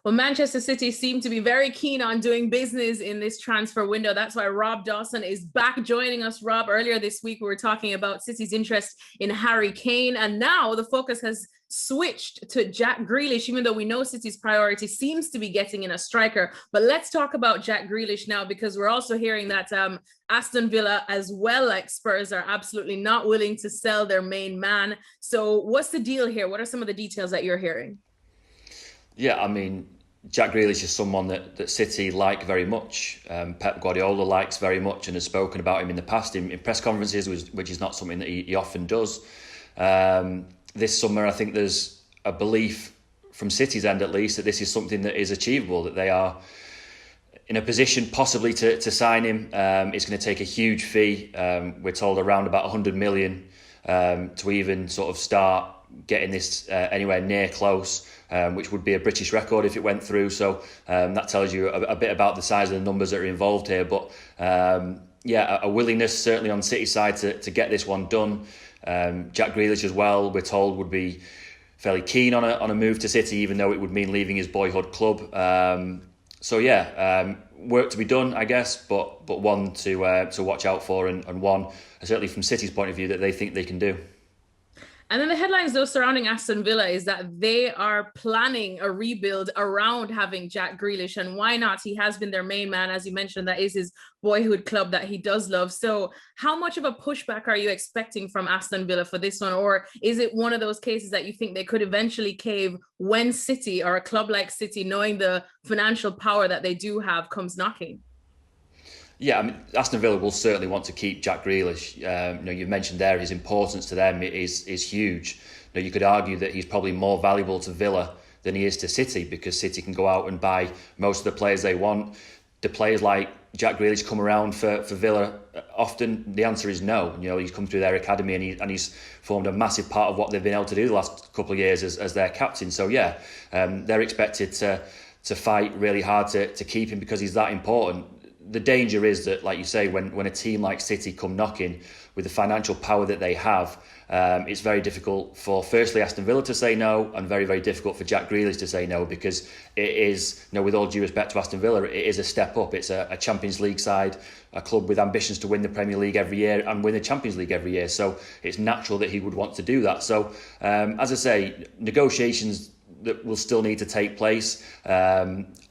Well, Manchester City seem to be very keen on doing business in this transfer window. That's why Rob Dawson is back joining us. Rob, earlier this week, we were talking about City's interest in Harry Kane, and now the focus has switched to Jack Grealish, even though we know City's priority seems to be getting in a striker. But let's talk about Jack Grealish now, because we're also hearing that Aston Villa, as well like Spurs, are absolutely not willing to sell their main man. So what's the deal here? What are some of the details that you're hearing? Yeah, I mean, Jack Grealish is someone that City like very much. Pep Guardiola likes very much and has spoken about him in the past in press conferences, which is not something that he often does. This summer, I think there's a belief from City's end, at least, that this is something that is achievable, that they are in a position possibly to sign him. It's going to take a huge fee. We're told around about 100 million to even sort of start getting this anywhere near close. Which would be a British record if it went through. So that tells you a bit about the size of the numbers that are involved here. But a willingness certainly on City's side to get this one done. Jack Grealish as well, we're told, would be fairly keen on a move to City, even though it would mean leaving his boyhood club. Work to be done, I guess, but one to watch out for, and one certainly from City's point of view that they think they can do. And then the headlines, though, surrounding Aston Villa is that they are planning a rebuild around having Jack Grealish. And why not? He has been their main man, as you mentioned. That is his boyhood club that he does love. So how much of a pushback are you expecting from Aston Villa for this one? Or is it one of those cases that you think they could eventually cave when City, or a club like City, knowing the financial power that they do have, comes knocking? Yeah, I mean, Aston Villa will certainly want to keep Jack Grealish. You've mentioned there his importance to them is huge. You could argue that he's probably more valuable to Villa than he is to City, because City can go out and buy most of the players they want. Do players like Jack Grealish come around for Villa often? The answer is no. He's come through their academy and he's formed a massive part of what they've been able to do the last couple of years as their captain. So they're expected to fight really hard to keep him because he's that important. The danger is that, like you say, when a team like City come knocking with the financial power that they have, it's very difficult for, firstly, Aston Villa to say no, and very, very difficult for Jack Grealish to say no, because it is, with all due respect to Aston Villa, it is a step up. It's a Champions League side, a club with ambitions to win the Premier League every year and win the Champions League every year. So it's natural that he would want to do that. So, as I say, negotiations that will still need to take place.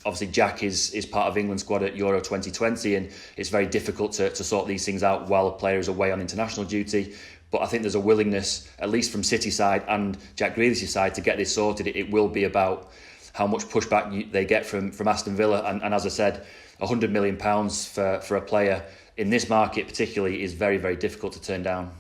Obviously, Jack is part of England's squad at Euro 2020, and it's very difficult to sort these things out while a player is away on international duty. But I think there's a willingness, at least from City side and Jack Grealish's side, to get this sorted. It will be about how much pushback they get from Aston Villa. And as I said, £100 million for a player in this market particularly is very, very difficult to turn down.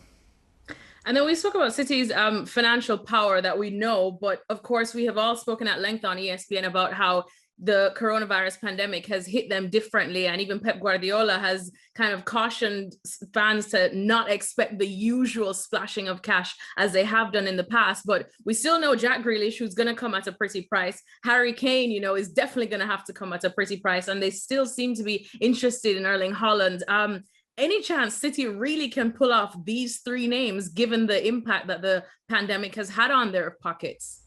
And then we spoke about City's financial power that we know, but of course we have all spoken at length on ESPN about how the coronavirus pandemic has hit them differently. And even Pep Guardiola has kind of cautioned fans to not expect the usual splashing of cash as they have done in the past. But we still know Jack Grealish, who's going to come at a pretty price. Harry Kane, is definitely going to have to come at a pretty price. And they still seem to be interested in Erling Haaland. Any chance City really can pull off these three names, given the impact that the pandemic has had on their pockets?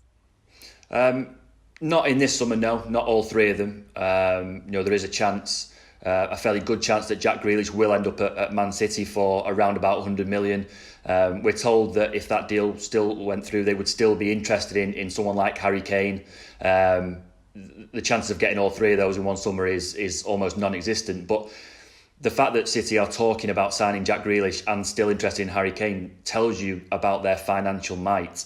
Not in this summer, no. Not all three of them. There is a chance, a fairly good chance, that Jack Grealish will end up at Man City for around about 100 million. We're told that if that deal still went through, they would still be interested in someone like Harry Kane. The chances of getting all three of those in one summer is almost non-existent. But the fact that City are talking about signing Jack Grealish and still interested in Harry Kane tells you about their financial might.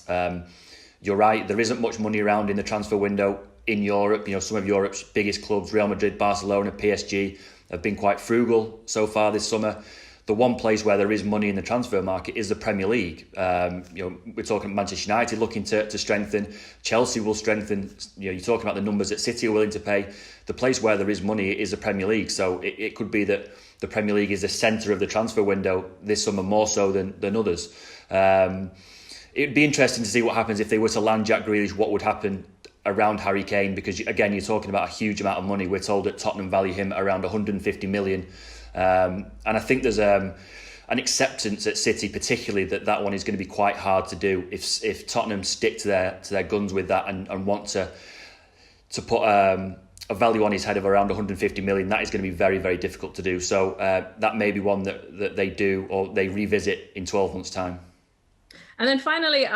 You're right, there isn't much money around in the transfer window in Europe. Some of Europe's biggest clubs, Real Madrid, Barcelona, PSG, have been quite frugal so far this summer. The one place where there is money in the transfer market is the Premier League. We're talking Manchester United looking to strengthen. Chelsea will strengthen. You're talking about the numbers that City are willing to pay. The place where there is money is the Premier League. So it could be that the Premier League is the centre of the transfer window this summer, more so than others. It'd be interesting to see what happens if they were to land Jack Grealish, what would happen around Harry Kane, because again, you're talking about a huge amount of money. We're told that Tottenham value him around 150 million. And I think there's an acceptance at City particularly that one is going to be quite hard to do if Tottenham stick to their guns with that and want to to put a value on his head of around 150 million. That is going to be very, very difficult to do. So that may be one that they do or they revisit in 12 months' time. And then finally,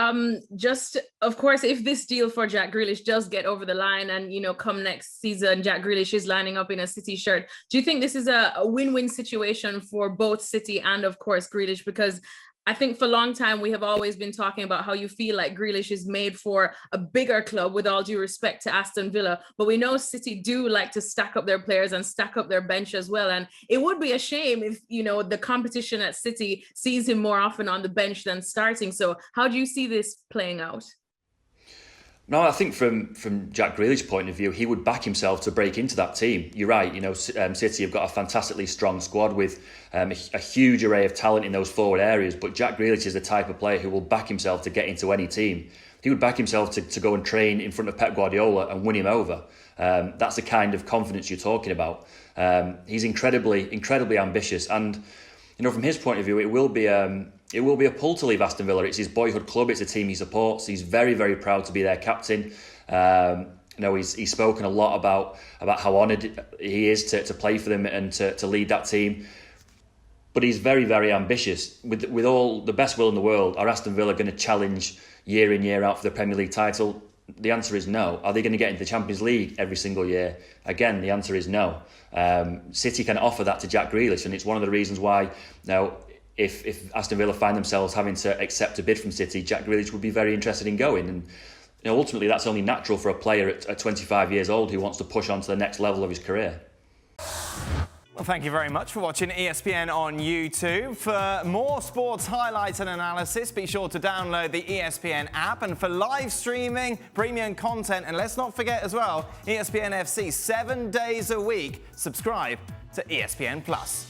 just of course, if this deal for Jack Grealish does get over the line and, you know, come next season, Jack Grealish is lining up in a City shirt, do you think this is a win-win situation for both City and, of course, Grealish? Because I think for a long time, we have always been talking about how you feel like Grealish is made for a bigger club, with all due respect to Aston Villa. But we know City do like to stack up their players and stack up their bench as well. And it would be a shame if, you know, the competition at City sees him more often on the bench than starting. So how do you see this playing out? No, I think from Jack Grealish's point of view, he would back himself to break into that team. You're right, you know, City have got a fantastically strong squad with a huge array of talent in those forward areas, but Jack Grealish is the type of player who will back himself to get into any team. He would back himself to go and train in front of Pep Guardiola and win him over. That's the kind of confidence you're talking about. He's incredibly ambitious, and you know, from his point of view, it will be a pull to leave Aston Villa. It's his boyhood club. It's a team he supports. He's very, very proud to be their captain. You know, he's spoken a lot about how honoured he is to play for them and to lead that team. But he's very, very ambitious. With all the best will in the world, are Aston Villa going to challenge year in, year out for the Premier League title? The answer is no. Are they going to get into the Champions League every single year? Again, the answer is no. City can offer that to Jack Grealish, and it's one of the reasons why now, if Aston Villa find themselves having to accept a bid from City, Jack Grealish would be very interested in going. And you know, ultimately, that's only natural for a player at 25 years old who wants to push on to the next level of his career. Well, thank you very much for watching ESPN on YouTube. For more sports highlights and analysis, be sure to download the ESPN app. And for live streaming, premium content, and let's not forget as well, ESPN FC 7 days a week. Subscribe to ESPN Plus.